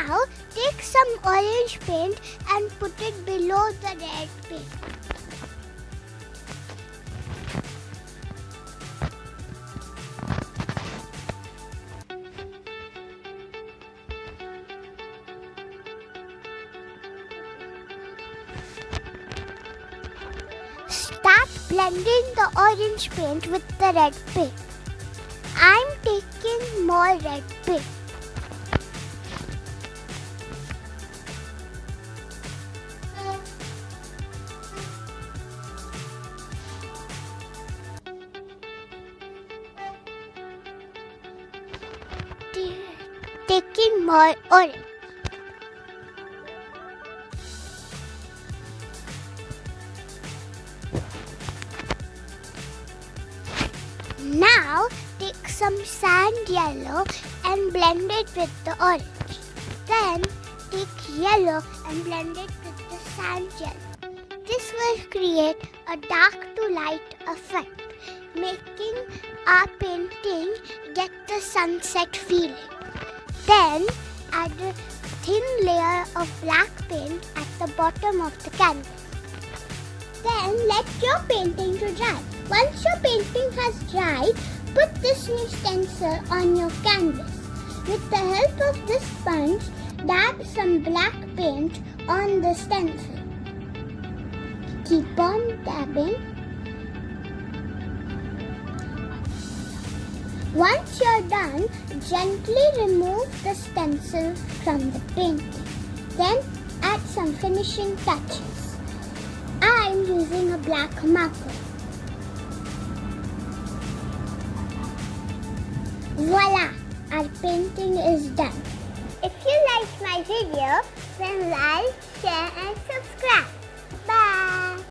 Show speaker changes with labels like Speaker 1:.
Speaker 1: Now take some orange paint and put it below the red paint. Start blending the orange paint with the red paint. I'm taking more red paint. Taking more orange. Now take some sand yellow and blend it with the orange. Then take yellow and blend it with the sand yellow. This will create a dark to light effect, making our painting get the sunset feeling. Then add a thin layer of black paint at the bottom of the canvas. Then let your painting to dry. Once your painting has dried, put this new stencil on your canvas. With the help of this sponge, dab some black paint on the stencil. Keep on dabbing. Once you're done, gently remove the stencil from the painting. Then add some finishing touches. I'm using a black marker. Voila! Our painting is done. If you liked my video, then like, share and subscribe.